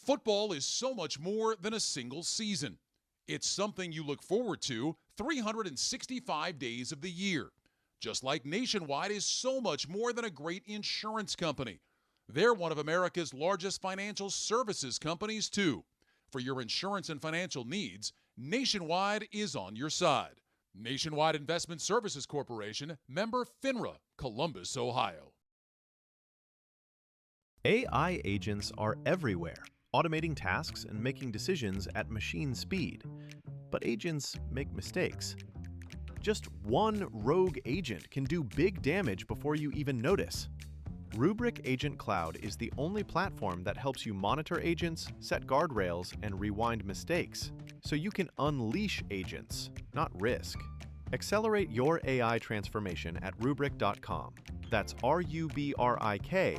Football is so much more than a single season. It's something you look forward to 365 days of the year. Just like Nationwide is so much more than a great insurance company. They're one of America's largest financial services companies, too. For your insurance and financial needs, Nationwide is on your side. Nationwide Investment Services Corporation, member FINRA, Columbus, Ohio. AI agents are everywhere, automating tasks and making decisions at machine speed. But agents make mistakes. Just one rogue agent can do big damage before you even notice. Rubrik Agent Cloud is the only platform that helps you monitor agents, set guardrails, and rewind mistakes, so you can unleash agents, not risk. Accelerate your AI transformation at Rubrik.com. That's RUBRIK.com.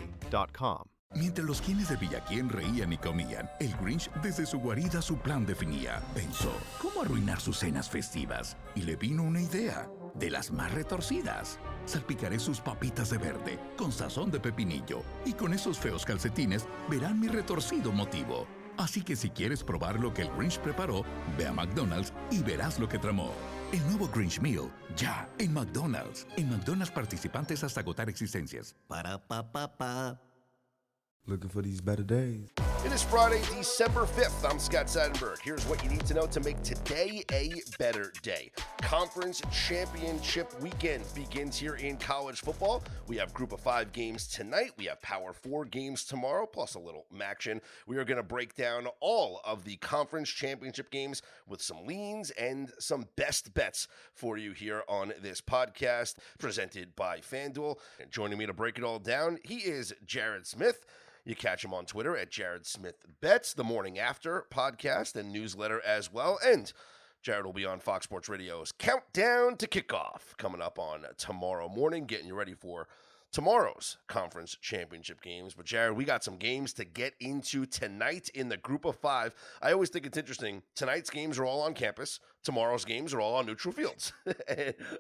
Mientras los quienes de Villaquién reían y comían, el Grinch desde su guarida su plan definía. Pensó, ¿cómo arruinar sus cenas festivas? Y le vino una idea, de las más retorcidas. Salpicaré sus papitas de verde, con sazón de pepinillo, y con esos feos calcetines verán mi retorcido motivo. Así que si quieres probar lo que el Grinch preparó, ve a McDonald's y verás lo que tramó. El nuevo Grinch Meal, ya, en McDonald's. En McDonald's participantes hasta agotar existencias. Para pa pa pa. Looking for these better days. It is Friday, December 5th. I'm Scott Seidenberg. Here's what you need to know to make today a better day. Conference Championship Weekend begins here in college football. We have Group of 5 games tonight. We have Power 4 games tomorrow, plus a little action. We are going to break down all of the Conference Championship games with some leans and some best bets for you here on this podcast presented by FanDuel. And joining me to break it all down, he is Jared Smith. You catch him on Twitter at Jared Smith Bets, the Morning After podcast and newsletter as well. And Jared will be on Fox Sports Radio's Countdown to Kickoff coming up on tomorrow morning, getting you ready for tomorrow's conference championship games. But Jared, we got some games to get into tonight in the Group of 5. I always think it's interesting. Tonight's games are all on campus. Tomorrow's games are all on neutral fields.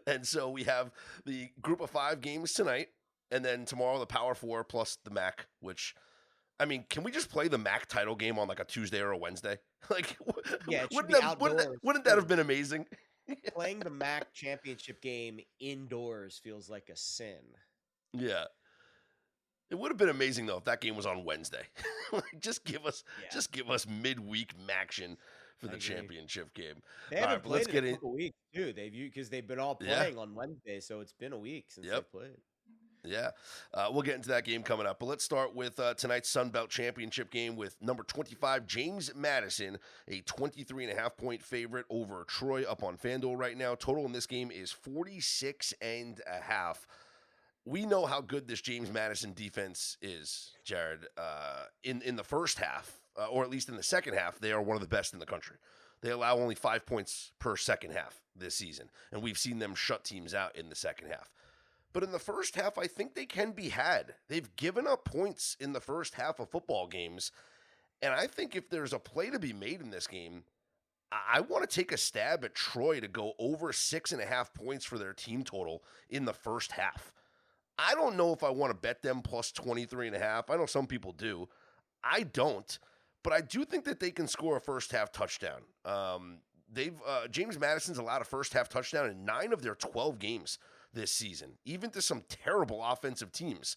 and so we have the Group of 5 games tonight, and then tomorrow the Power 4 plus the MAC, which... I mean, can we just play the MAC title game on like a Tuesday or a Wednesday? Like, yeah, wouldn't that have been amazing? Playing the MAC championship game indoors feels like a sin. Yeah. It would have been amazing though if that game was on Wednesday. Like, just give us midweek action for the championship game. They haven't played in a couple weeks too. Because they've been all playing on Wednesday, so it's been a week since they played. Yeah, we'll get into that game coming up. But let's start with tonight's Sun Belt Championship game with number 25, James Madison, a 23.5-point favorite over Troy up on FanDuel right now. Total in this game is 46.5. We know how good this James Madison defense is, Jared. In the first half, or at least in the second half, they are one of the best in the country. They allow only 5 points per second half this season, and we've seen them shut teams out in the second half. But in the first half, I think they can be had. They've given up points in the first half of football games. And I think if there's a play to be made in this game, I want to take a stab at Troy to go over 6.5 points for their team total in the first half. I don't know if I want to bet them plus 23.5. I know some people do. I don't. But I do think that they can score a first half touchdown. James Madison's allowed a first half touchdown in 9 of their 12 games this season, even to some terrible offensive teams.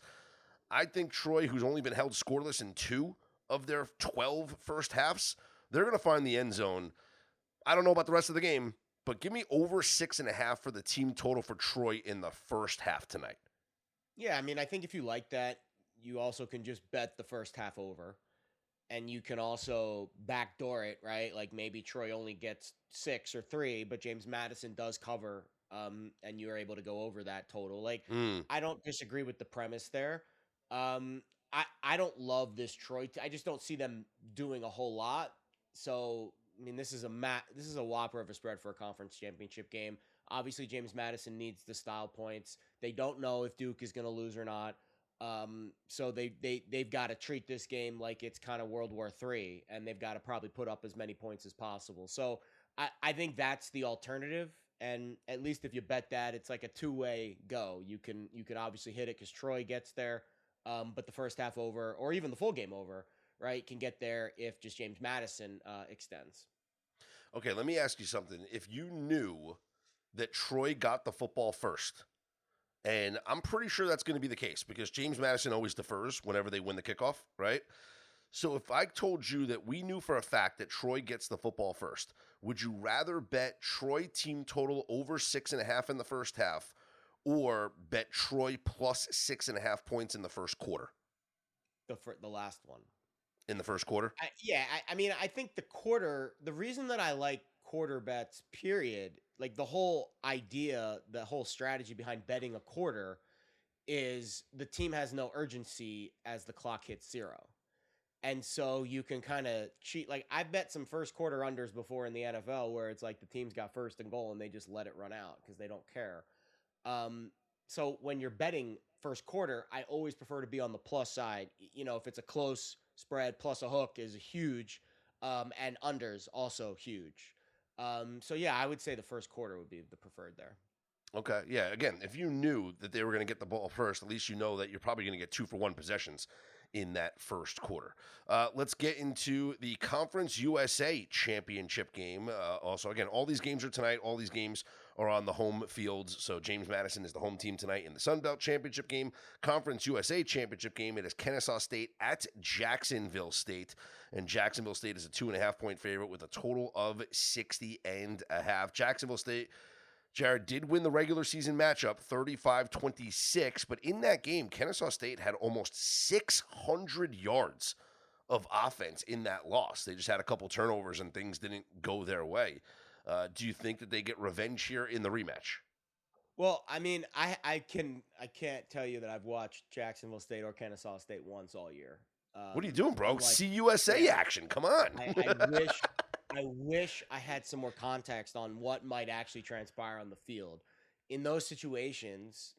I think Troy, who's only been held scoreless in 2 of their 12 first halves, they're going to find the end zone. I don't know about the rest of the game, but give me over 6.5 for the team total for Troy in the first half tonight. Yeah, I mean, I think if you like that, you also can just bet the first half over. And you can also backdoor it, right? Like maybe Troy only gets 6 or 3, but James Madison does cover, and you're able to go over that total. Like, I don't disagree with the premise there. I don't love this Troy. I just don't see them doing a whole lot. So, I mean, this is a whopper of a spread for a conference championship game. Obviously, James Madison needs the style points. They don't know if Duke is going to lose or not. So they've got to treat this game like it's kind of World War III, and they've got to probably put up as many points as possible. So I think that's the alternative. And at least if you bet that, it's like a two-way go. You can obviously hit it because Troy gets there, but the first half over, or even the full game over, right, can get there if just James Madison extends. Okay, let me ask you something. If you knew that Troy got the football first, and I'm pretty sure that's going to be the case because James Madison always defers whenever they win the kickoff, right? So if I told you that we knew for a fact that Troy gets the football first, would you rather bet Troy team total over 6.5 in the first half or bet Troy plus 6.5 points in the first quarter? The last one. In the first quarter? I mean, I think the reason that I like quarter bets, period, like the whole idea, the whole strategy behind betting a quarter is the team has no urgency as the clock hits 0. And so you can kind of cheat. Like I've bet some first quarter unders before in the NFL where it's like the team's got first and goal and they just let it run out because they don't care. So when you're betting first quarter, I always prefer to be on the plus side. You know, if it's a close spread plus a hook is huge, and unders also huge. So yeah, I would say the first quarter would be the preferred there. Okay. Yeah. Again, if you knew that they were going to get the ball first, at least you know that you're probably going to get 2-for-1 possessions in that first quarter. Let's get into the Conference USA Championship game. Also, again, all these games are tonight. All these games are on the home fields. So James Madison is the home team tonight in the Sun Belt Championship game. Conference USA Championship game, it is Kennesaw State at Jacksonville State. And Jacksonville State is a 2.5-point favorite with a total of 60.5. Jacksonville State, Jared, did win the regular season matchup 35-26, but in that game, Kennesaw State had almost 600 yards of offense in that loss. They just had a couple turnovers and things didn't go their way. Do you think that they get revenge here in the rematch? Well, I mean, I can't tell you that I've watched Jacksonville State or Kennesaw State once all year. What are you doing, bro? Like, CUSA action. Come on. I wish I had some more context on what might actually transpire on the field. In those situations,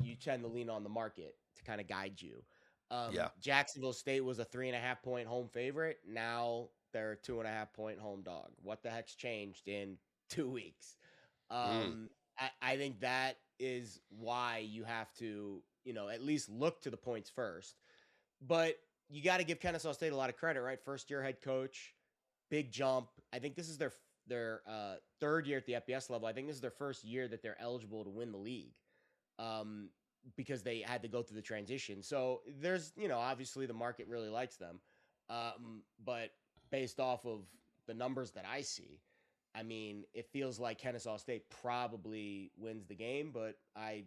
you tend to lean on the market to kind of guide you. Jacksonville State was a 3.5-point home favorite. Now they're a 2.5-point home dog. What the heck's changed in 2 weeks? I think that is why you have to, at least look to the points first. But you got to give Kennesaw State a lot of credit, right? First-year head coach. Big jump. I think this is their third year at the FBS level. I think this is their first year that they're eligible to win the league, because they had to go through the transition. So there's, obviously the market really likes them, but based off of the numbers that I see, I mean, it feels like Kennesaw State probably wins the game, but I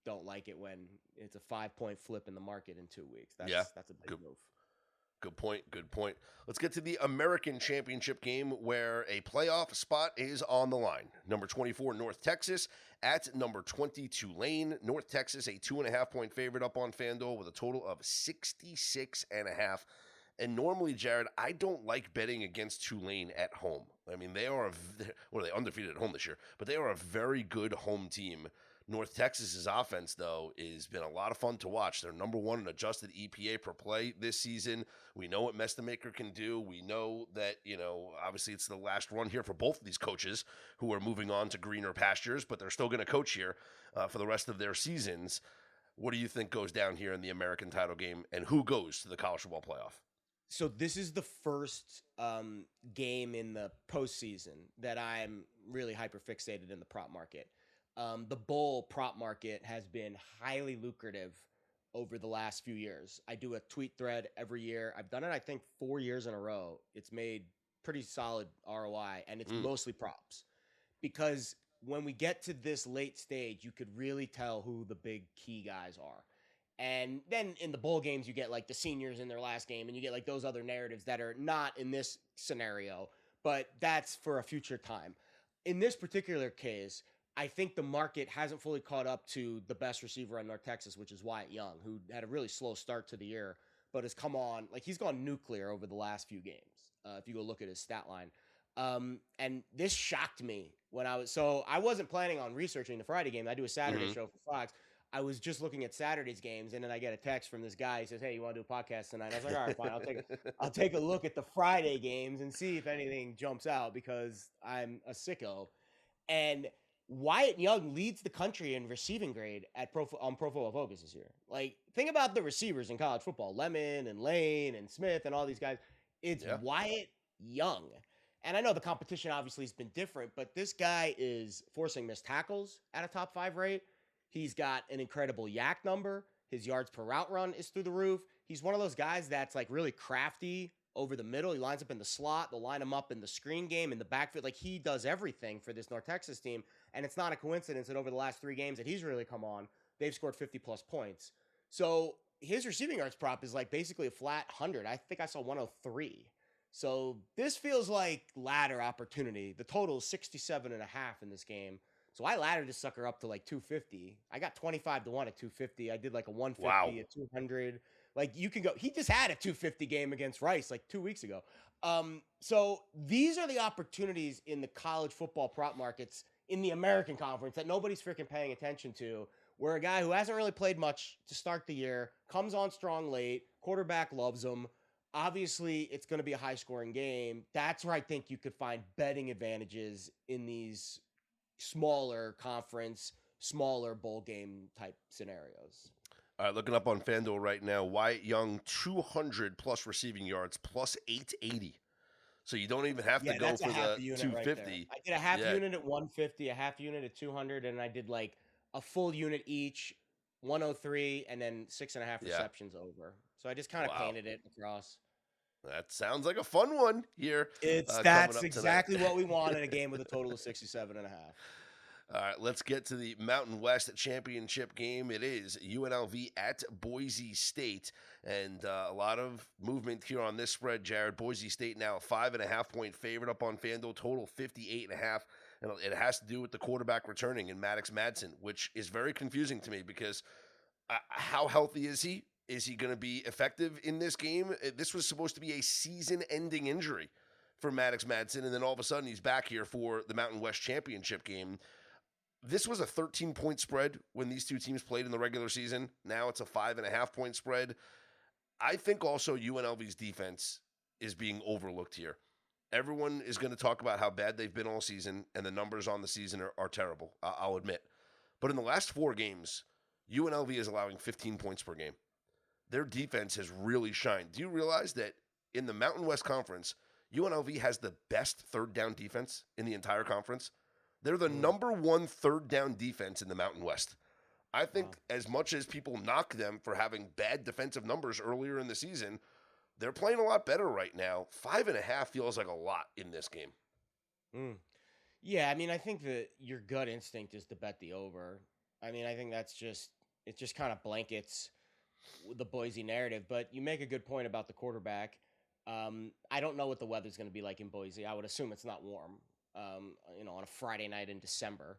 don't like it when it's a 5-point flip in the market in 2 weeks. That's a big move. Good point. Let's get to the American Championship game where a playoff spot is on the line. Number 24, North Texas at number 20, Tulane. North Texas, a 2.5-point favorite up on FanDuel with a total of 66.5. And normally, Jared, I don't like betting against Tulane at home. I mean, they are they undefeated at home this year, but they are a very good home team. North Texas's offense, though, has been a lot of fun to watch. They're number 1 in adjusted EPA per play this season. We know what Mestamaker can do. We know that, obviously it's the last run here for both of these coaches who are moving on to greener pastures, but they're still going to coach here for the rest of their seasons. What do you think goes down here in the American title game, and who goes to the college football playoff? So this is the first game in the postseason that I'm really hyper-fixated in the prop market. The bowl prop market has been highly lucrative over the last few years. I do a tweet thread every year. I've done it, I think, 4 years in a row. It's made pretty solid ROI, and it's mostly props. Because when we get to this late stage, you could really tell who the big key guys are. And then in the bowl games, you get like the seniors in their last game, and you get like those other narratives that are not in this scenario, but that's for a future time. In this particular case, I think the market hasn't fully caught up to the best receiver on North Texas, which is Wyatt Young, who had a really slow start to the year, but has come on. Like, he's gone nuclear over the last few games, if you go look at his stat line. And this shocked me when I wasn't planning on researching the Friday game. I do a Saturday show for Fox. I was just looking at Saturday's games, and then I get a text from this guy. He says, "Hey, you want to do a podcast tonight?" I was like, "All right, fine. I'll take a look at the Friday games and see if anything jumps out because I'm a sicko." And Wyatt Young leads the country in receiving grade on Pro Football Focus this year. Like, think about the receivers in college football: Lemon and Lane and Smith and all these guys. It's Wyatt Young. And I know the competition obviously has been different, but this guy is forcing missed tackles at a top 5 rate. He's got an incredible yak number. His yards per route run is through the roof. He's one of those guys that's like really crafty over the middle. He lines up in the slot. They'll line him up in the screen game, in the backfield. Like, he does everything for this North Texas team. And it's not a coincidence that over the last 3 games that he's really come on, they've scored 50-plus points. So his receiving yards prop is like basically a flat 100. I think I saw 103. So this feels like ladder opportunity. The total is 67.5 in this game. So I laddered this sucker up to like 250. I got 25 to 1 at 250. I did like a 150 at 200. Like, you can go. He just had a 250 game against Rice like 2 weeks ago. So these are the opportunities in the college football prop markets in the American Conference that nobody's freaking paying attention to, where a guy who hasn't really played much to start the year comes on strong late, quarterback loves him. Obviously, it's going to be a high-scoring game. That's where I think you could find betting advantages in these smaller conference, smaller bowl game type scenarios. All right, looking up on FanDuel right now, Wyatt Young, 200-plus receiving yards, plus 880. So you don't even have to go for the 250. Right, I did a half unit at 150, a half unit at 200, and I did like a full unit each, 103, and then 6.5 receptions over. So I just kind of painted it across. That sounds like a fun one here. That's exactly what we want in a game with a total of 67.5. All right, let's get to the Mountain West Championship game. It is UNLV at Boise State, and a lot of movement here on this spread, Jared. Boise State now a 5.5-point favorite up on FanDuel, total 58.5, and it has to do with the quarterback returning in Maddox Madsen, which is very confusing to me because how healthy is he? Is he going to be effective in this game? This was supposed to be a season-ending injury for Maddox Madsen, and then all of a sudden he's back here for the Mountain West Championship game. This was a 13-point spread when these two teams played in the regular season. Now it's a 5.5-point spread. I think also UNLV's defense is being overlooked here. Everyone is going to talk about how bad they've been all season, and the numbers on the season are terrible, I'll admit. But in the last 4 games, UNLV is allowing 15 points per game. Their defense has really shined. Do you realize that in the Mountain West Conference, UNLV has the best third down defense in the entire conference? They're the number 1 third down defense in the Mountain West. I think as much as people knock them for having bad defensive numbers earlier in the season, they're playing a lot better right now. 5.5 feels like a lot in this game. Yeah, I mean, I think that your gut instinct is to bet the over. I mean, I think it just kind of blankets the Boise narrative, but you make a good point about the quarterback. I don't know what the weather's going to be like in Boise. I would assume it's not warm, on a Friday night in December.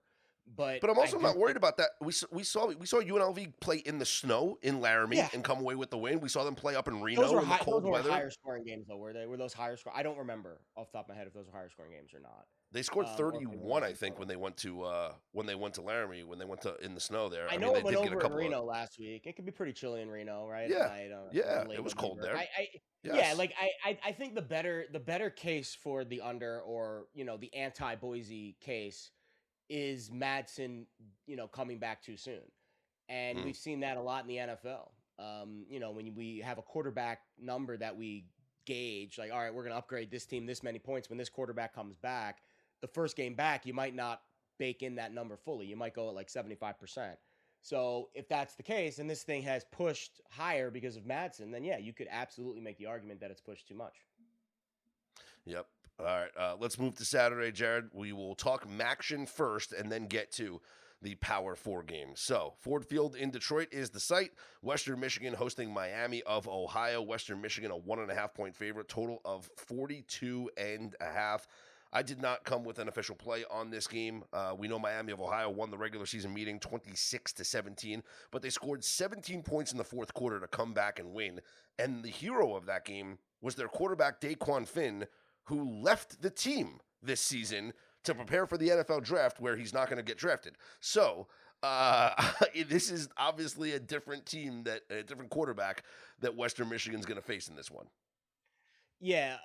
But I'm also not worried about that. We saw UNLV play in the snow in Laramie and come away with the win. We saw them play up in Reno in the cold weather. Those were higher scoring games, though, were they? Were those higher score? I don't remember off the top of my head if those were higher scoring games or not. They scored 31, I think, when they went to Laramie, when they went to in the snow there. I know it went over in Reno last week. It could be pretty chilly in Reno, right? Yeah, it was cold there. Yeah, like I think the better case for the under, or the anti-Boise case, is Madsen, coming back too soon. And we've seen that a lot in the NFL. When we have a quarterback number that we gauge, like, all right, we're going to upgrade this team this many points. When this quarterback comes back, the first game back, you might not bake in that number fully. You might go at like 75%. So if that's the case, and this thing has pushed higher because of Madsen, then yeah, you could absolutely make the argument that it's pushed too much. Yep. All right, let's move to Saturday, Jared. We will talk Maction first and then get to the Power 4 games. So, Ford Field in Detroit is the site. Western Michigan hosting Miami of Ohio. Western Michigan, a 1.5-point favorite, total of 42.5. I did not come with an official play on this game. We know Miami of Ohio won the regular season meeting 26-17, but they scored 17 points in the fourth quarter to come back and win. And the hero of that game was their quarterback, Daquan Finn, who left the team this season to prepare for the NFL draft, where he's not going to get drafted. So this is obviously a different team, a different quarterback that Western Michigan's going to face in this one. Yeah,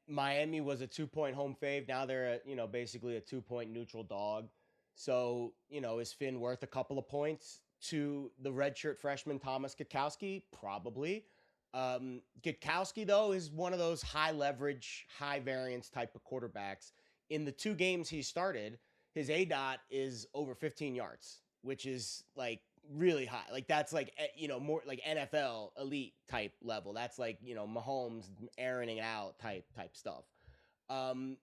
Miami was a 2-point home fave. Now they're basically a 2-point neutral dog. So, is Finn worth a couple of points to the redshirt freshman Thomas Gutowski? Probably. Gutowski, though, is one of those high leverage, high variance type of quarterbacks. In the 2 games he started, his ADOT is over 15 yards, which is like really high. Like that's like, more like NFL elite type level. That's like, Mahomes airing it out type stuff.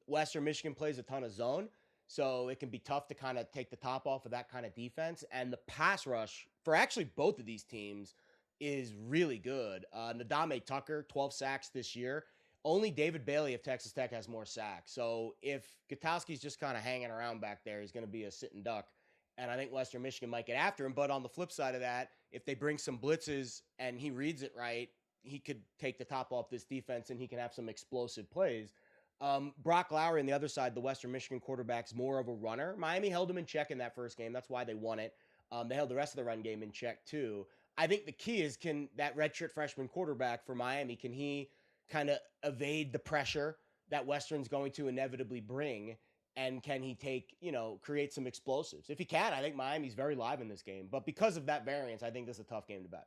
Western Michigan plays a ton of zone, so it can be tough to kind of take the top off of that kind of defense. And the pass rush for actually both of these teams is really good. Nadame Tucker, 12 sacks this year. Only David Bailey of Texas Tech has more sacks. So if Gutowski's just kind of hanging around back there, he's going to be a sitting duck. And I think Western Michigan might get after him. But on the flip side of that, if they bring some blitzes and he reads it right, he could take the top off this defense and he can have some explosive plays. Brock Lowry on the other side, the Western Michigan quarterback's more of a runner. Miami held him in check in that first game. That's why they won it. They held the rest of the run game in check too. I think the key is, can that redshirt freshman quarterback for Miami, can he kind of evade the pressure that Western's going to inevitably bring? And can he create some explosives? If he can, I think Miami's very live in this game. But because of that variance, I think this is a tough game to bet.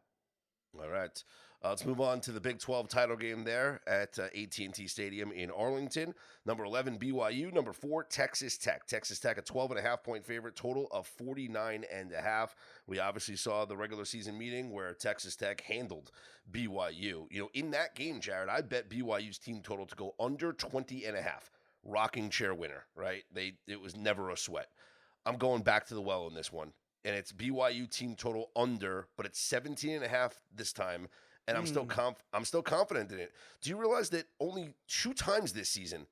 All right. Let's move on to the Big 12 title game there at AT&T Stadium in Arlington. Number 11, BYU. Number 4, Texas Tech. Texas Tech, a 12.5-point favorite, total of 49.5. We obviously saw the regular season meeting where Texas Tech handled BYU. In that game, Jared, I bet BYU's team total to go under 20.5. Rocking chair winner, right? It was never a sweat. I'm going back to the well in this one. And it's BYU team total under, but it's 17.5 this time, and I'm still confident in it. Do you realize that only 2 times this season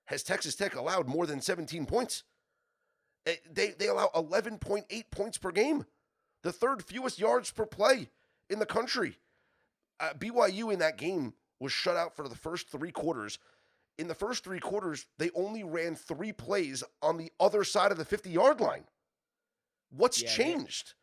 has Texas Tech allowed more than 17 points? They allow 11.8 points per game, the 3rd fewest yards per play in the country. BYU in that game was shut out for the first 3 quarters. In the first 3 quarters, they only ran 3 plays on the other side of the 50-yard line. What's changed?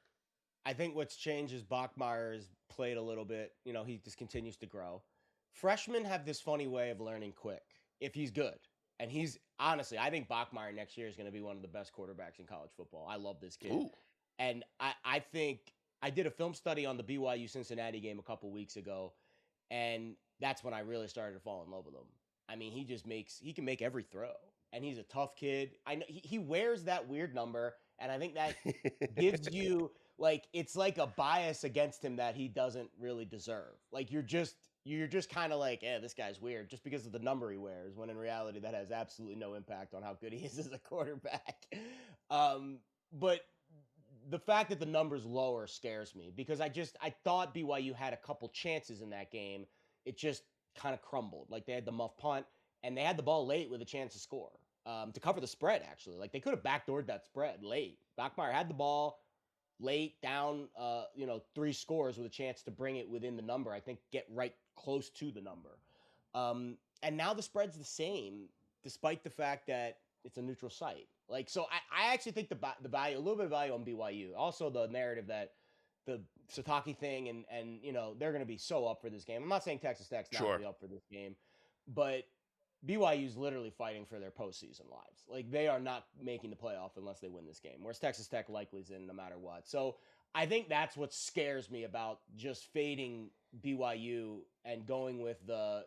I think what's changed is Bachmeier's played a little bit. He just continues to grow. Freshmen have this funny way of learning quick if he's good. And he's, honestly, I think Bachmeier next year is going to be one of the best quarterbacks in college football. I love this kid. Ooh. And I think I did a film study on the BYU-Cincinnati game a couple weeks ago, and that's when I really started to fall in love with him. I mean, he can make every throw. And he's a tough kid. I know he wears that weird number. And I think that gives you, it's like a bias against him that he doesn't really deserve. Like, you're just kind of like, this guy's weird just because of the number he wears, when in reality that has absolutely no impact on how good he is as a quarterback. But the fact that the number's lower scares me, because I thought BYU had a couple chances in that game. It just kind of crumbled. Like, they had the muff punt, and they had the ball late with a chance to score. To cover the spread, actually. Like, they could have backdoored that spread late. Bachmeier had the ball late, down, 3 scores with a chance to bring it within the number. I think get right close to the number. And now the spread's the same, despite the fact that it's a neutral site. Like, so I actually think the value, a little bit of value on BYU. Also, the narrative that the Sataki thing and they're going to be so up for this game. I'm not saying Texas Tech's not going to be up for this game, but BYU's literally fighting for their postseason lives. Like, they are not making the playoff unless they win this game, whereas Texas Tech likely is in no matter what. So I think that's what scares me about just fading BYU and going with the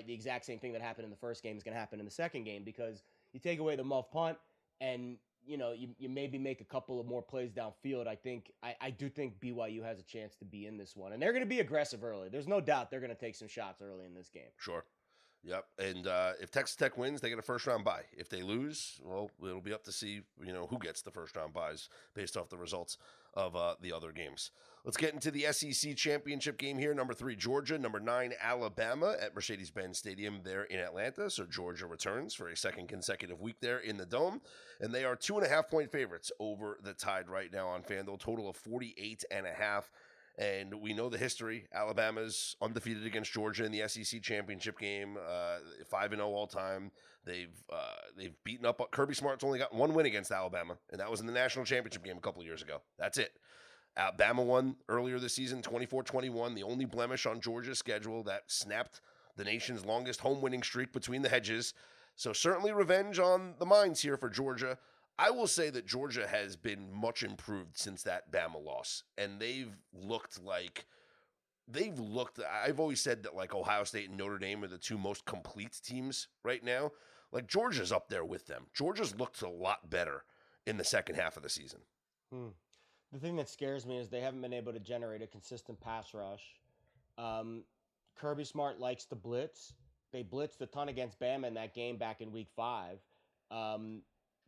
exact same thing that happened in the first game is going to happen in the second game, because you take away the muff punt and, you maybe make a couple of more plays downfield. I do think BYU has a chance to be in this one, and they're going to be aggressive early. There's no doubt they're going to take some shots early in this game. Sure. Yep, and if Texas Tech wins, they get a first-round bye. If they lose, well, it'll be up to see, who gets the first-round byes based off the results of the other games. Let's get into the SEC championship game here. Number 3, Georgia. Number 9, Alabama at Mercedes-Benz Stadium there in Atlanta. So Georgia returns for a second consecutive week there in the Dome. And they are 2.5-point favorites over the Tide right now on FanDuel. Total of 48.5. And we know the history. Alabama's undefeated against Georgia in the SEC championship game, 5-0 all time. They've beaten up. Kirby Smart's only got 1 win against Alabama, and that was in the national championship game a couple of years ago. That's it. Alabama won earlier this season, 24-21, the only blemish on Georgia's schedule that snapped the nation's longest home winning streak between the hedges. So certainly revenge on the minds here for Georgia. I will say that Georgia has been much improved since that Bama loss, and they've looked. I've always said that like Ohio State and Notre Dame are the two most complete teams right now. Like Georgia's up there with them. Georgia's looked a lot better in the second half of the season. The thing that scares me is they haven't been able to generate a consistent pass rush. Kirby Smart likes to blitz. They blitzed a ton against Bama in that game back in week 5.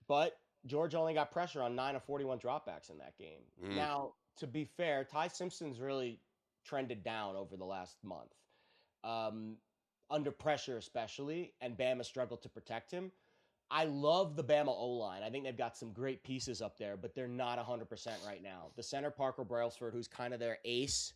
But Georgia only got pressure on 9 of 41 dropbacks in that game. Now, to be fair, Ty Simpson's really trended down over the last month. Under pressure especially, and Bama struggled to protect him. I love the Bama O-line. I think they've got some great pieces up there, but they're not 100% right now. The center, Parker Brailsford, who's kind of their ace,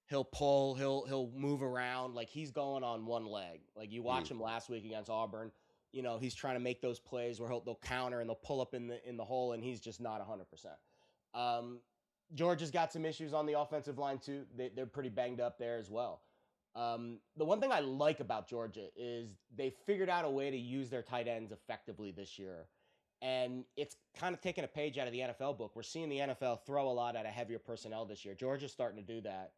he'll pull, he'll move around. Like, he's going on one leg. Like, you watch him last week against Auburn. You know, he's trying to make those plays where they'll counter and they'll pull up in the hole, and he's just not 100%. Georgia's got some issues on the offensive line, too. They're pretty banged up there as well. The one thing I like about Georgia is they figured out a way to use their tight ends effectively this year. And it's kind of taken a page out of the NFL book. We're seeing the NFL throw a lot at a heavier personnel this year. Georgia's starting to do that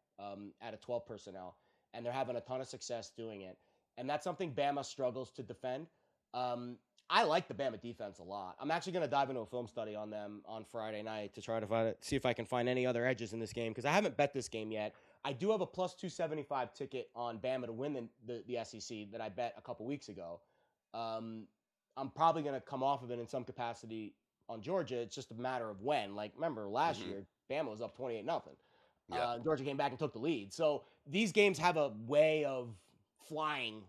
at a 12 personnel, and they're having a ton of success doing it. And that's something Bama struggles to defend. I like the Bama defense a lot. I'm actually going to dive into a film study on them on Friday night to try to see if I can find any other edges in this game, because I haven't bet this game yet. I do have a plus 275 ticket on Bama to win the SEC that I bet a couple weeks ago. I'm probably going to come off of it in some capacity on Georgia. It's just a matter of when. Like, remember last year, Bama was up 28-0. Yeah. Georgia came back and took the lead. So these games have a way of flying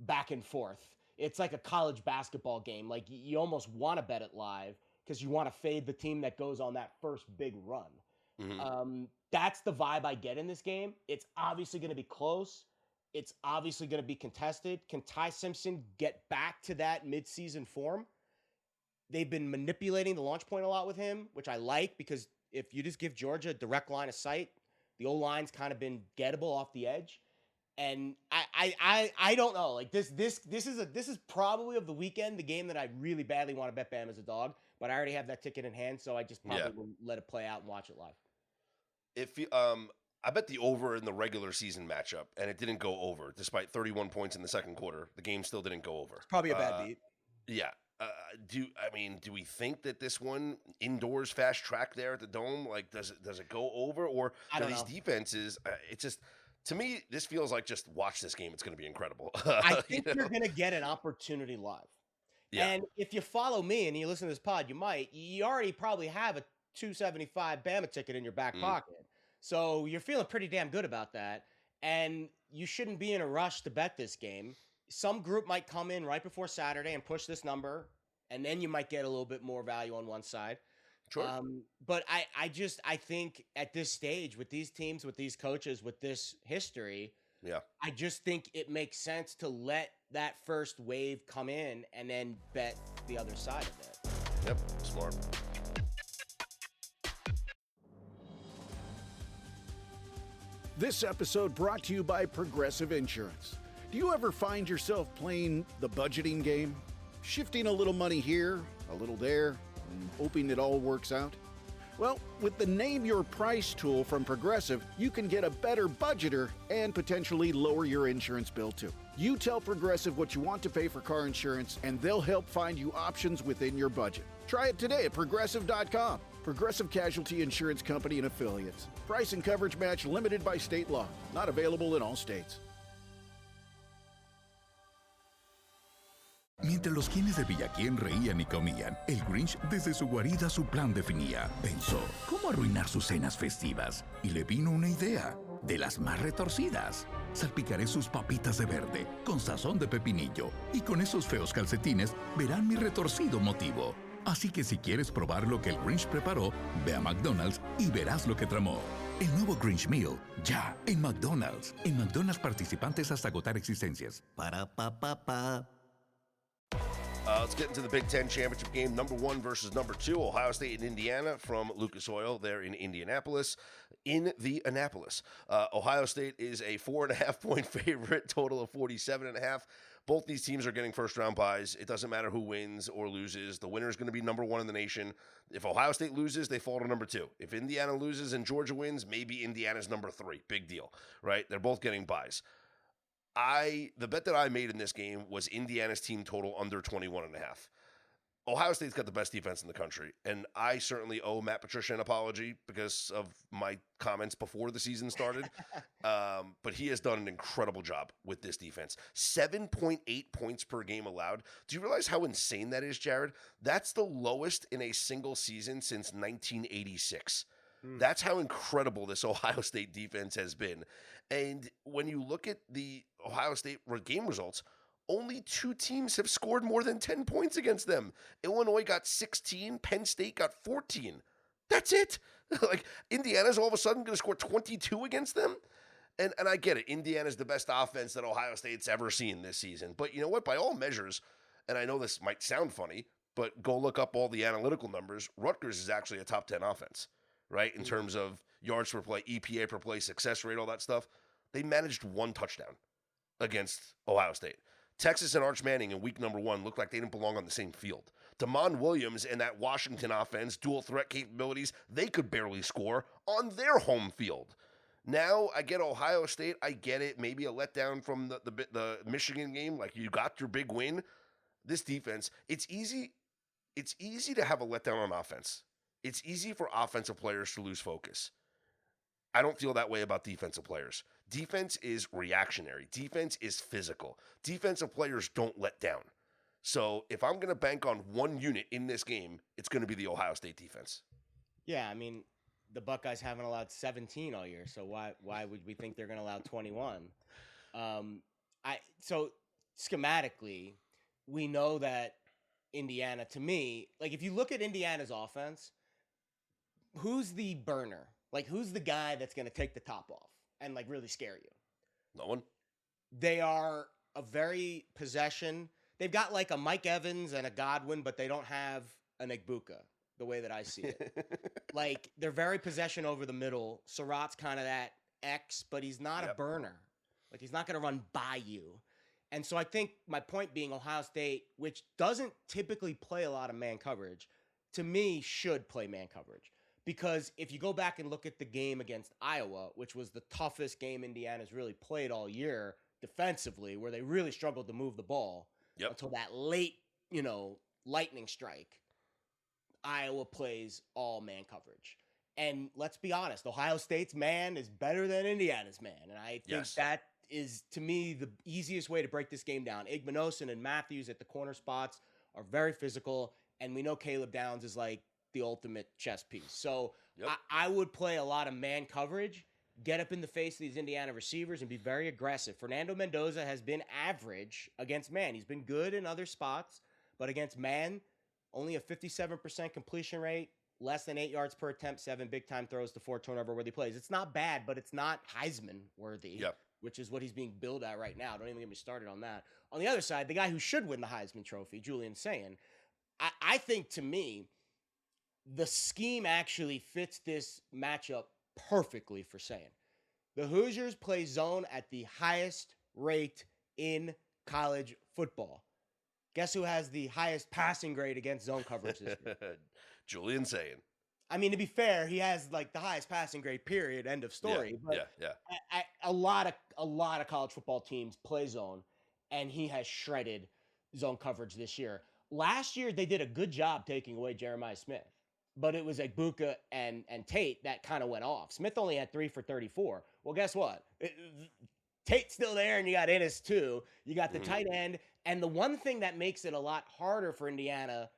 back and forth. It's like a college basketball game. Like, you almost want to bet it live because you want to fade the team that goes on that first big run. That's the vibe I get in this game. It's obviously going to be close. It's obviously going to be contested. Can Ty Simpson get back to that midseason form? They've been manipulating the launch point a lot with him, which I like, because if you just give Georgia a direct line of sight, the O-line's kind of been gettable off the edge. And I don't know. Like, this is probably of the weekend the game that I really badly want to bet Bama as a dog, but I already have that ticket in hand, so I just probably will let it play out and watch it live. If you, I bet the over in the regular season matchup, and it didn't go over despite 31 points in the second quarter. The game still didn't go over. It's probably a bad beat. Yeah. Do we think that this one indoors fast track there at the Dome, like does it go over, or do these defenses? It's just, to me, this feels like just watch this game. It's going to be incredible. I think you're going to get an opportunity live. Yeah. And if you follow me and you listen to this pod, you already probably have a 275 Bama ticket in your back pocket. So you're feeling pretty damn good about that. And you shouldn't be in a rush to bet this game. Some group might come in right before Saturday and push this number, and then you might get a little bit more value on one side. Sure. But I think at this stage, with these teams, with these coaches, with this history, I just think it makes sense to let that first wave come in and then bet the other side of it. Yep, smart. This episode brought to you by Progressive Insurance. Do you ever find yourself playing the budgeting game? Shifting a little money here, a little there, and hoping it all works out? Well, with the Name Your Price tool from Progressive, you can get a better budgeter and potentially lower your insurance bill too. You tell Progressive what you want to pay for car insurance, and they'll help find you options within your budget. Try it today at Progressive.com. Progressive Casualty Insurance Company and Affiliates. Price and coverage match limited by state law. Not available in all states. Mientras los quienes de Villaquién reían y comían, el Grinch desde su guarida su plan definía. Pensó, ¿cómo arruinar sus cenas festivas? Y le vino una idea, de las más retorcidas. Salpicaré sus papitas de verde, con sazón de pepinillo, y con esos feos calcetines verán mi retorcido motivo. Así que si quieres probar lo que el Grinch preparó, ve a McDonald's y verás lo que tramó. El nuevo Grinch Meal, ya, en McDonald's. En McDonald's participantes hasta agotar existencias. Para pa pa pa. Let's get into the Big Ten championship game. Number 1 versus number 2, Ohio State and Indiana from Lucas Oil there in Indianapolis. Ohio State is a 4.5-point favorite, total of 47.5. Both these teams are getting first-round byes. It doesn't matter who wins or loses. The winner is going to be number 1 in the nation. If Ohio State loses, they fall to number 2. If Indiana loses and Georgia wins, maybe Indiana's number 3. Big deal, right? They're both getting byes. The bet that I made in this game was Indiana's team total under 21.5. Ohio State's got the best defense in the country, and I certainly owe Matt Patricia an apology because of my comments before the season started. But he has done an incredible job with this defense. 7.8 points per game allowed. Do you realize how insane that is, Jared? That's the lowest in a single season since 1986. That's how incredible this Ohio State defense has been. And when you look at the Ohio State game results, only 2 teams have scored more than 10 points against them. Illinois got 16, Penn State got 14. That's it. Like, Indiana's all of a sudden going to score 22 against them? And I get it. Indiana's the best offense that Ohio State's ever seen this season. But you know what? By all measures, and I know this might sound funny, but go look up all the analytical numbers. Rutgers is actually a top 10 offense, right? In terms of yards per play, EPA per play, success rate, all that stuff. They managed 1 touchdown against Ohio State. Texas and Arch Manning in week number 1 looked like they didn't belong on the same field. Damon Williams and that Washington offense, dual threat capabilities, they could barely score on their home field. Now, I get Ohio State. I get it. Maybe a letdown from the Michigan game. Like, you got your big win. This defense, it's easy to have a letdown on offense. It's easy for offensive players to lose focus. I don't feel that way about defensive players. Defense is reactionary. Defense is physical. Defensive players don't let down. So if I'm going to bank on one unit in this game, it's going to be the Ohio State defense. Yeah, I mean, the Buckeyes haven't allowed 17 all year, so why would we think they're going to allow 21? So schematically, we know that Indiana, to me, like, if you look at Indiana's offense, who's the burner? Like, who's the guy that's going to take the top off and, like, really scare you? No one. They are a very possession. They've got, like, a Mike Evans and a Godwin, but they don't have an Igbuka, the way that I see it. Like, they're very possession over the middle. Surratt's kind of that X, but he's not a burner. Like, he's not going to run by you. And so I think my point being Ohio State, which doesn't typically play a lot of man coverage, to me should play man coverage. Because if you go back and look at the game against Iowa, which was the toughest game Indiana's really played all year defensively, where they really struggled to move the ball until that late, lightning strike, Iowa plays all man coverage. And let's be honest, Ohio State's man is better than Indiana's man. And I think that is, to me, the easiest way to break this game down. Igmanosin and Matthews at the corner spots are very physical, and we know Caleb Downs is like the ultimate chess piece. So I would play a lot of man coverage, get up in the face of these Indiana receivers, and be very aggressive. Fernando Mendoza has been average against man. He's been good in other spots, but against man, only a 57% completion rate, less than 8 yards per attempt, 7 big-time throws to 4 turnover-worthy plays. It's not bad, but it's not Heisman-worthy, which is what he's being billed at right now. Don't even get me started on that. On the other side, the guy who should win the Heisman Trophy, Julian Sayin, I think, to me, the scheme actually fits this matchup perfectly for Sayin. The Hoosiers play zone at the highest rate in college football. Guess who has the highest passing grade against zone coverage this year? Julian Sayin. I mean, to be fair, he has like the highest passing grade, period, end of story. A lot of college football teams play zone, and he has shredded zone coverage this year. Last year, they did a good job taking away Jeremiah Smith, but it was like Buka and Tate that kind of went off. Smith only had 3 for 34. Well, guess what? Tate's still there, and you got Ennis too. You got the tight end. And the one thing that makes it a lot harder for Indiana,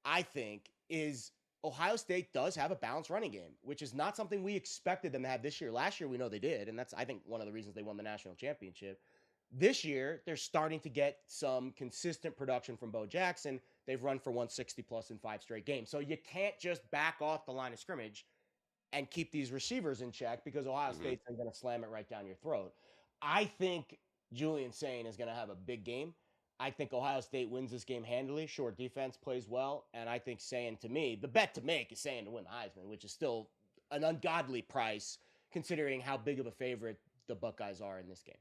I think, is Ohio State does have a balanced running game, which is not something we expected them to have this year. Last year, we know they did, and that's, I think, one of the reasons they won the national championship. This year, they're starting to get some consistent production from Bo Jackson. They've run for 160-plus in 5 straight games. So you can't just back off the line of scrimmage and keep these receivers in check because Ohio State's going to slam it right down your throat. I think Julian Sayin is going to have a big game. I think Ohio State wins this game handily. Sure, defense plays well. And I think Sayin, to me, the bet to make is Sayin to win the Heisman, which is still an ungodly price considering how big of a favorite the Buckeyes are in this game.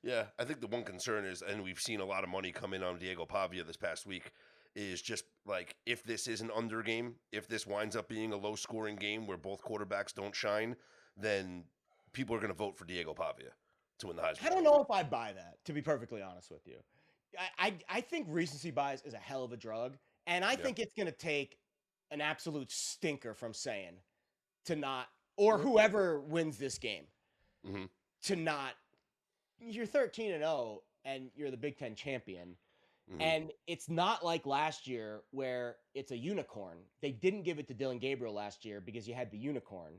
Yeah, I think the one concern is, and we've seen a lot of money come in on Diego Pavia this past week, is just like if this is an under game, if this winds up being a low-scoring game where both quarterbacks don't shine, then people are going to vote for Diego Pavia to win the Heisman. I don't know if I buy that, to be perfectly honest with you. I think recency bias is a hell of a drug, and I think it's going to take an absolute stinker from Sayin to not, or whoever wins this game, to not. You're 13-0, and you're the Big Ten champion. And it's not like last year where it's a unicorn. They didn't give it to Dylan Gabriel last year because you had the unicorn.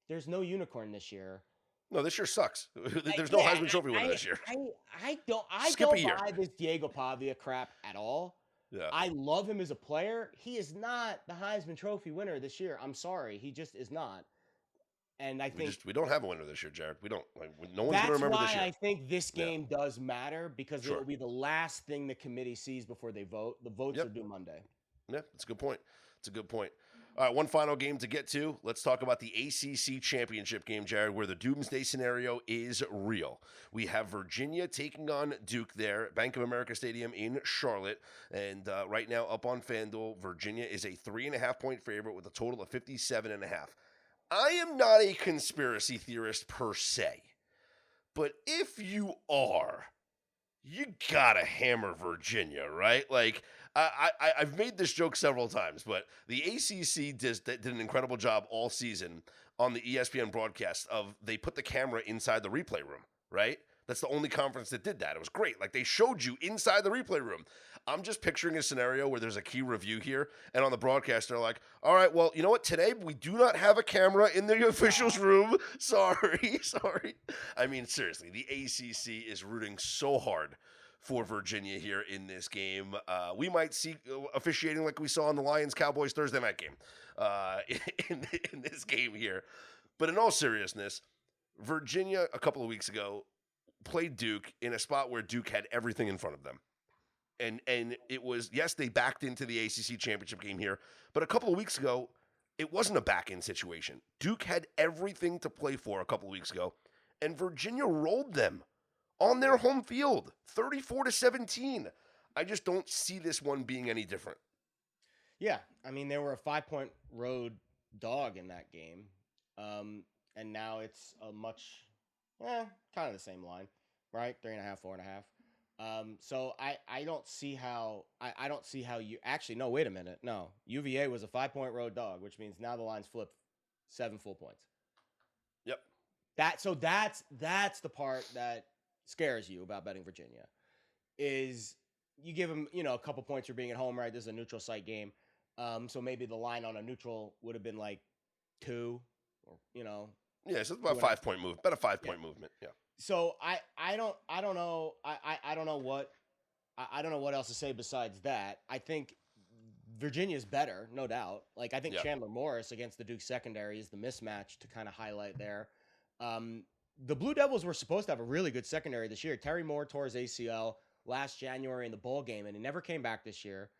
There's no unicorn this year. No, this year sucks. There's no Heisman Trophy winner this year. I don't buy this Diego Pavia crap at all. Yeah. I love him as a player. He is not the Heisman Trophy winner this year. I'm sorry. He just is not. And I think we don't have a winner this year, Jared. We don't. No one's going to remember this year. That's why I think this game does matter, because it will be the last thing the committee sees before they vote. The votes are due Monday. Yeah, that's a good point. It's a good point. All right, one final game to get to. Let's talk about the ACC championship game, Jared, where the doomsday scenario is real. We have Virginia taking on Duke there at Bank of America Stadium in Charlotte. And right now up on FanDuel, Virginia is a 3.5-point favorite with a total of 57.5. I am not a conspiracy theorist per se, but if you are, you gotta hammer Virginia, right? Like, I've made this joke several times, but the ACC did an incredible job all season on the ESPN broadcast of they put the camera inside the replay room, right? That's the only conference that did that. It was great. Like, they showed you inside the replay room. I'm just picturing a scenario where there's a key review here, and on the broadcast, they're like, all right, well, you know what? Today, we do not have a camera in the officials' room. Sorry. I mean, seriously, the ACC is rooting so hard for Virginia here in this game. We might see officiating like we saw in the Lions-Cowboys Thursday night game in this game here. But in all seriousness, Virginia, a couple of weeks ago, played Duke in a spot where Duke had everything in front of them. And it was, yes, they backed into the ACC championship game here, but a couple of weeks ago, it wasn't a back-in situation. Duke had everything to play for a couple of weeks ago, and Virginia rolled them on their home field, 34-17. I just don't see this one being any different. Yeah, I mean, they were a 5-point road dog in that game, and now it's a much, kind of the same line, right? 3.5, 4.5. So I don't see how I don't see how you actually no, wait a minute. No. UVA was a 5-point road dog, which means now the line's flipped 7 full points. Yep. That's the part that scares you about betting Virginia is you give them, a couple points for being at home, right? This is a neutral site game. So maybe the line on a neutral would have been like 2 or, Yeah, so it's about a 5-point move. About a 5-point movement. Yeah. So I don't know. I don't know what else to say besides that. I think Virginia's better, no doubt. Like, I think Chandler Morris against the Duke secondary is the mismatch to kind of highlight there. The Blue Devils were supposed to have a really good secondary this year. Terry Moore tore his ACL last January in the bowl game, and he never came back this year.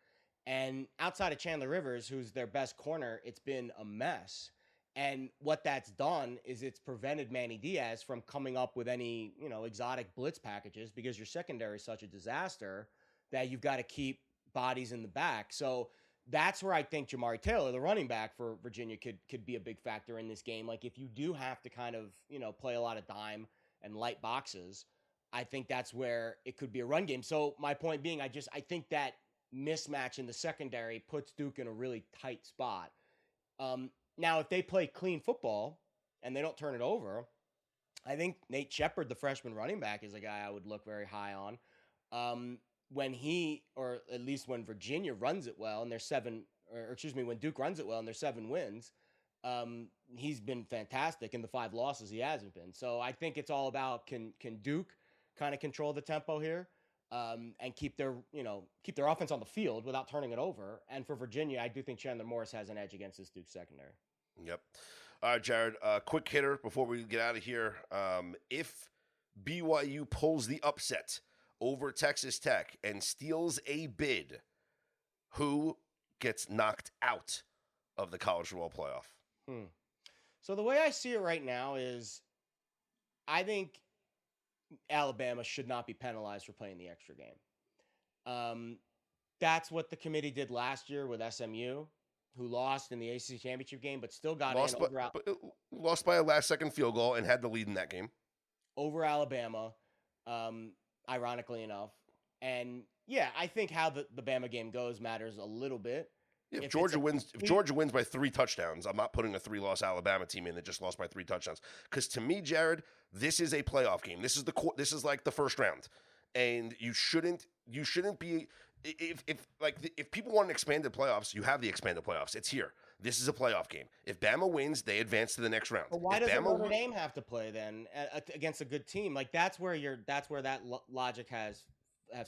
And outside of Chandler Rivers, who's their best corner, it's been a mess. And what that's done is it's prevented Manny Diaz from coming up with any, exotic blitz packages because your secondary is such a disaster that you've got to keep bodies in the back. So that's where I think Jamari Taylor, the running back for Virginia, could be a big factor in this game. Like, if you do have to kind of, play a lot of dime and light boxes, I think that's where it could be a run game. So my point being, I think that mismatch in the secondary puts Duke in a really tight spot. Now, if they play clean football and they don't turn it over, I think Nate Shepard, the freshman running back, is a guy I would look very high on. Or at least when Virginia runs it well and when Duke runs it well and there's 7 wins, he's been fantastic. In the 5 losses, he hasn't been. So I think it's all about can Duke kind of control the tempo here and keep their offense on the field without turning it over. And for Virginia, I do think Chandler Morris has an edge against this Duke secondary. Yep. All right, Jared, quick hitter before we get out of here. If BYU pulls the upset over Texas Tech and steals a bid, who gets knocked out of the college football playoff? So the way I see it right now is I think Alabama should not be penalized for playing the extra game. That's what the committee did last year with SMU, who lost in the ACC championship game, but still got Lost by a last-second field goal and had the lead in that game. Over Alabama, ironically enough. And yeah, I think how the Bama game goes matters a little bit. If Georgia wins by 3 touchdowns, I'm not putting a 3-loss Alabama team in that just lost by 3 touchdowns. Because to me, Jared, this is a playoff game. This is like the first round, and you shouldn't be. If people want an expanded playoffs, you have the expanded playoffs. It's here. This is a playoff game. If Bama wins, they advance to the next round. But why does Notre Dame have to play then against a good team? Like that's where that logic has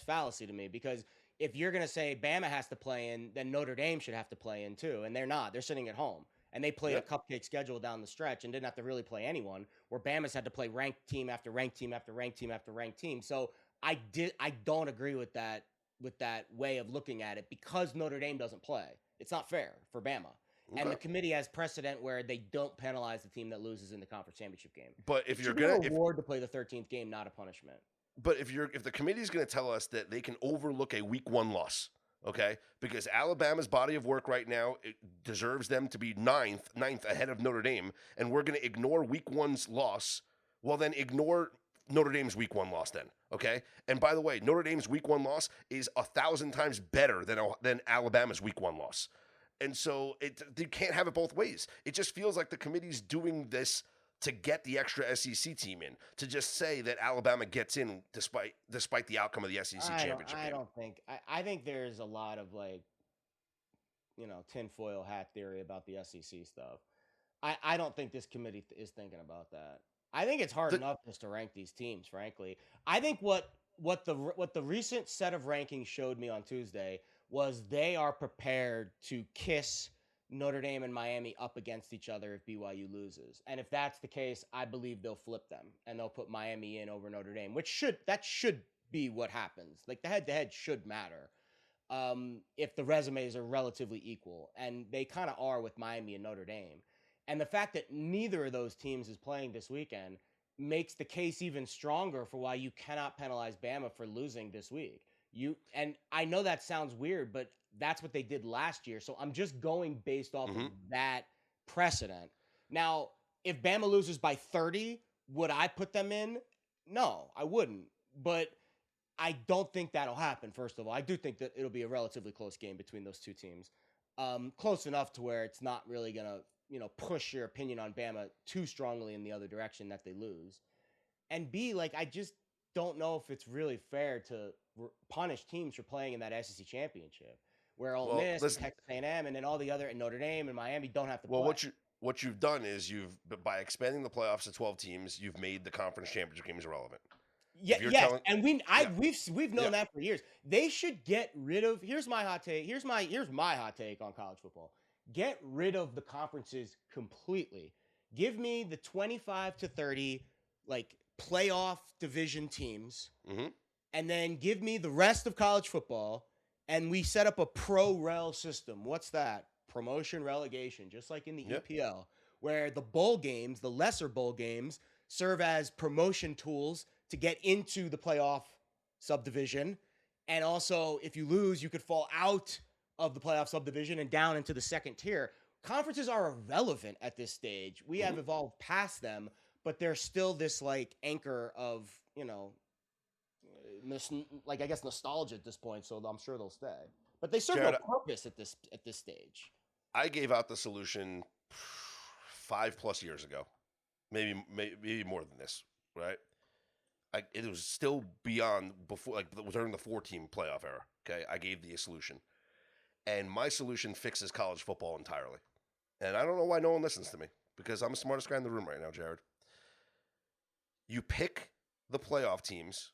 fallacy to me, because if you're going to say Bama has to play in, then Notre Dame should have to play in too, and they're not. They're sitting at home, and they played a cupcake schedule down the stretch and didn't have to really play anyone, where Bama's had to play ranked team after ranked team after ranked team after ranked team. So I don't agree with that way of looking at it, because Notre Dame doesn't play. It's not fair for Bama. Okay. And the committee has precedent where they don't penalize the team that loses in the conference championship game. But if you're going to reward to play the 13th game, not a punishment. But if the committee is going to tell us that they can overlook a week 1 loss, okay, because Alabama's body of work right now, it deserves them to be ninth ahead of Notre Dame, and we're going to ignore week 1's loss, well then ignore Notre Dame's week 1 loss then, okay? And by the way, Notre Dame's week 1 loss is 1,000 times better than Alabama's week 1 loss. And so you can't have it both ways. It just feels like the committee's doing this to get the extra SEC team in, to just say that Alabama gets in despite the outcome of the SEC championship game. I think there's a lot of tinfoil hat theory about the SEC stuff. I don't think this committee is thinking about that. I think it's hard enough just to rank these teams, frankly. I think what the recent set of rankings showed me on Tuesday was they are prepared to kiss Notre Dame and Miami up against each other if BYU loses. And if that's the case, I believe they'll flip them and they'll put Miami in over Notre Dame, that should be what happens. Like the head-to-head should matter if the resumes are relatively equal. And they kind of are with Miami and Notre Dame. And the fact that neither of those teams is playing this weekend makes the case even stronger for why you cannot penalize Bama for losing this week. And I know that sounds weird, but that's what they did last year. So I'm just going based off of that precedent. Now, if Bama loses by 30, would I put them in? No, I wouldn't. But I don't think that'll happen, first of all. I do think that it'll be a relatively close game between those two teams. Close enough to where it's not really going to, push your opinion on Bama too strongly in the other direction that they lose. And B, I just don't know if it's really fair to punish teams for playing in that SEC championship, where Ole Miss, and Texas A&M, and then all the other, and Notre Dame and Miami don't have to play. Well, what you've done is by expanding the playoffs to 12 teams, you've made the conference championship games irrelevant. Yeah, and we've known that for years. They should get rid of. Here's my hot take. Here's my hot take on college football. Get rid of the conferences completely. Give me the 25 to 30 playoff division teams, and then give me the rest of college football, and we set up a pro-rel system. What's that? Promotion relegation, just like in the EPL, where the bowl games, the lesser bowl games, serve as promotion tools to get into the playoff subdivision. And also, if you lose, you could fall out of the playoff subdivision and down into the second tier. Conferences are irrelevant at this stage. We have evolved past them, but there's still this anchor of, I guess nostalgia at this point. So I'm sure they'll stay, but they serve no purpose at this stage. I gave out the solution 5+ years ago, maybe more than this, right? It was still beyond before, during the 4-team playoff era. Okay, I gave the solution, and my solution fixes college football entirely. And I don't know why no one listens to me, because I'm the smartest guy in the room right now, Jared. You pick the playoff teams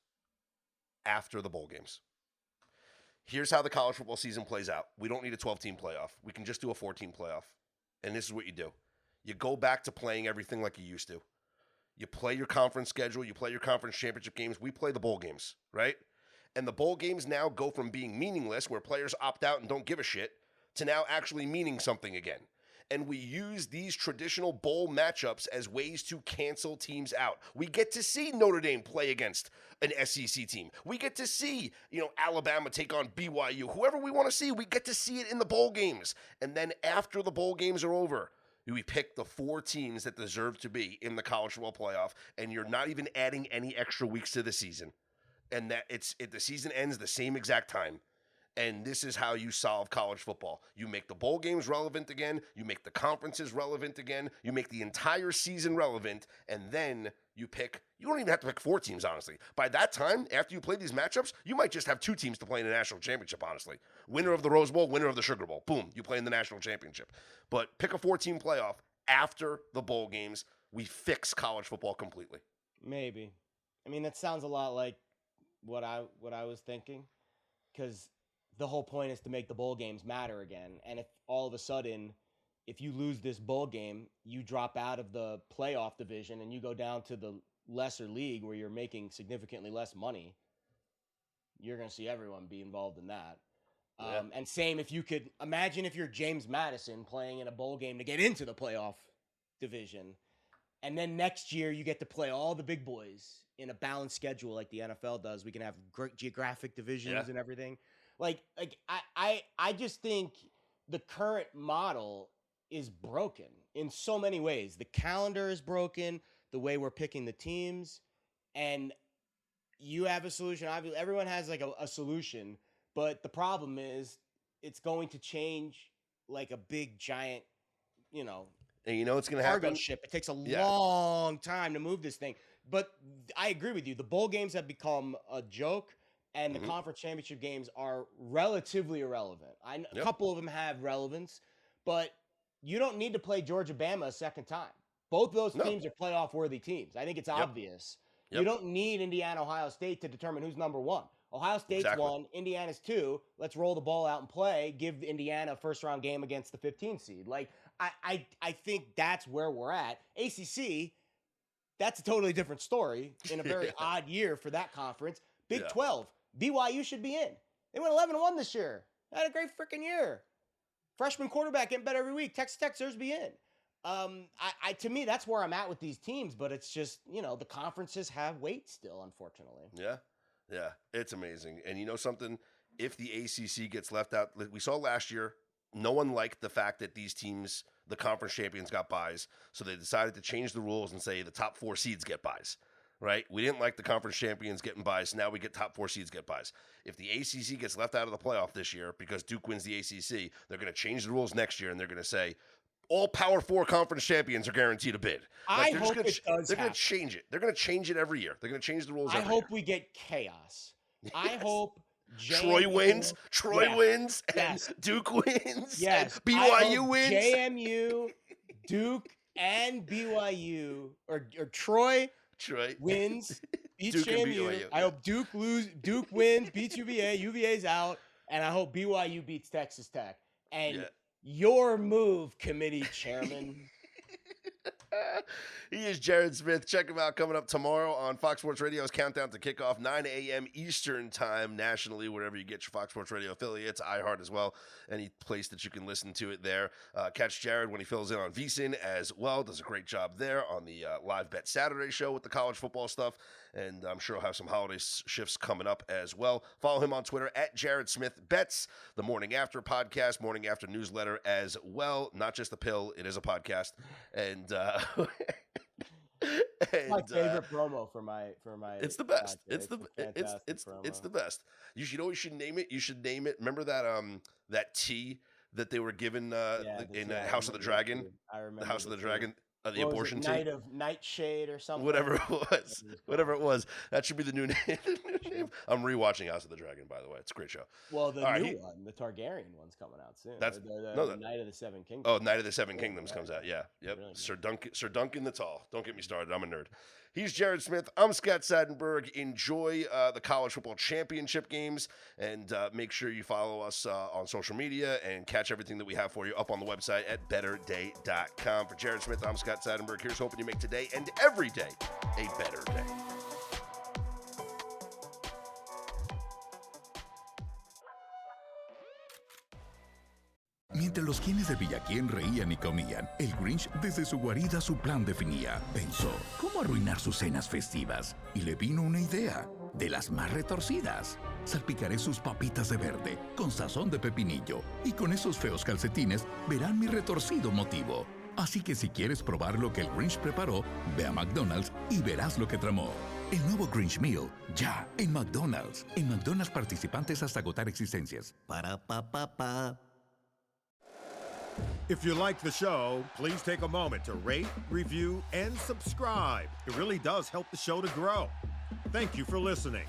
after the bowl games. Here's how the college football season plays out. We don't need a 12-team playoff. We can just do a 4-team playoff. And this is what you do. You go back to playing everything like you used to. You play your conference schedule. You play your conference championship games. We play the bowl games, right? And the bowl games now go from being meaningless, where players opt out and don't give a shit, to now actually meaning something again. And we use these traditional bowl matchups as ways to cancel teams out. We get to see Notre Dame play against an SEC team. We get to see, Alabama take on BYU. Whoever we want to see, we get to see it in the bowl games. And then after the bowl games are over, we pick the 4 teams that deserve to be in the college football playoff, and you're not even adding any extra weeks to the season. And that the season ends the same exact time. And this is how you solve college football. You make the bowl games relevant again. You make the conferences relevant again. You make the entire season relevant. And then you don't even have to pick 4 teams, honestly. By that time, after you play these matchups, you might just have 2 teams to play in the national championship, honestly. Winner of the Rose Bowl, winner of the Sugar Bowl. Boom, you play in the national championship. But pick a 4-team playoff after the bowl games. We fix college football completely. Maybe. I mean, that sounds a lot like what I was thinking, because the whole point is to make the bowl games matter again. And if all of a sudden, if you lose this bowl game, you drop out of the playoff division and you go down to the lesser league where you're making significantly less money, you're going to see everyone be involved in that. Yeah. And same, if you could imagine if you're James Madison playing in a bowl game to get into the playoff division, and then next year you get to play all the big boys in a balanced schedule like the NFL does. We can have great geographic divisions and everything. I just think the current model is broken in so many ways. The calendar is broken, the way we're picking the teams, and you have a solution. Obviously, everyone has like a solution, but the problem is it's going to change like a big giant, And you know what's going to cargo happen? ship. It takes a long time to move this thing. But I agree with you. The bowl games have become a joke. And the conference championship games are relatively irrelevant. A couple of them have relevance, but you don't need to play Georgia-Bama a second time. Both of those teams are playoff-worthy teams. I think it's obvious. You don't need Indiana-Ohio State to determine who's number 1. Ohio State's 1, Indiana's 2. Let's roll the ball out and play. Give Indiana a first-round game against the 15 seed. I think that's where we're at. ACC, that's a totally different story in a very odd year for that conference. Big 12. BYU should be in. They went 11-1 this year. They had a great freaking year. Freshman quarterback getting better every week. Texas Tech deserves to be in. To me, that's where I'm at with these teams, but it's just, the conferences have weight still, unfortunately. Yeah, it's amazing. And you know something? If the ACC gets left out, we saw last year, no one liked the fact that these teams, the conference champions, got buys. So they decided to change the rules and say the top 4 seeds get buys. Right? We didn't like the conference champions getting buys, so now we get top 4 seeds get buys. If the ACC gets left out of the playoff this year because Duke wins the ACC, they're going to change the rules next year, and they're going to say all Power 4 conference champions are guaranteed a bid. I hope it does. They're going to change it. They're going to change it every year. They're going to change the rules every year. I hope we get chaos. I hope Troy wins. Wins. And Duke wins. Yes. And BYU wins. JMU, Duke, and BYU, or Troy wins, beats JMU. I hope Duke wins, beats UVA. UVA's out, and I hope BYU beats Texas Tech. And your move, committee chairman. He is Jared Smith. Check him out coming up tomorrow on Fox Sports Radio's Countdown to Kickoff, 9 a.m. Eastern Time, nationally, wherever you get your Fox Sports Radio affiliates, iHeart as well, any place that you can listen to it there. Catch Jared when he fills in on VSiN as well. Does a great job there on the Live Bet Saturday show with the college football stuff, and I'm sure he'll have some holiday shifts coming up as well. Follow him on Twitter at Jared Smith Bets, the Morning After podcast, Morning After newsletter as well. Not just a pill, it is a podcast. And my favorite promo for my. It's the best. It's the best. You know what you should name it? You should name it. Remember that tea that they were given in House of the Dragon? I remember the House of the Dragon. The abortion tea? Nightshade or something. Whatever it was. That should be the new name. I'm rewatching House of the Dragon, by the way. It's a great show. Well, the new one, the Targaryen one's coming out soon. That's the Night of the Seven Kingdoms. Oh, Night of the Seven Kingdoms comes out. Yeah. Yep. Really Sir Duncan the Tall. Don't get me started. I'm a nerd. He's Jared Smith. I'm Scott Seidenberg. Enjoy the college football championship games, and make sure you follow us on social media and catch everything that we have for you up on the website at betterday.com. For Jared Smith, I'm Scott Seidenberg. Here's hoping you make today and every day a better day. Mientras los quienes de Villaquién reían y comían, el Grinch desde su guarida su plan definía. Pensó, ¿cómo arruinar sus cenas festivas? Y le vino una idea, de las más retorcidas. Salpicaré sus papitas de verde, con sazón de pepinillo, y con esos feos calcetines verán mi retorcido motivo. Así que si quieres probar lo que el Grinch preparó, ve a McDonald's y verás lo que tramó. El nuevo Grinch Meal, ya, en McDonald's. En McDonald's participantes hasta agotar existencias. Para pa pa pa. If you like the show, please take a moment to rate, review, and subscribe. It really does help the show to grow. Thank you for listening.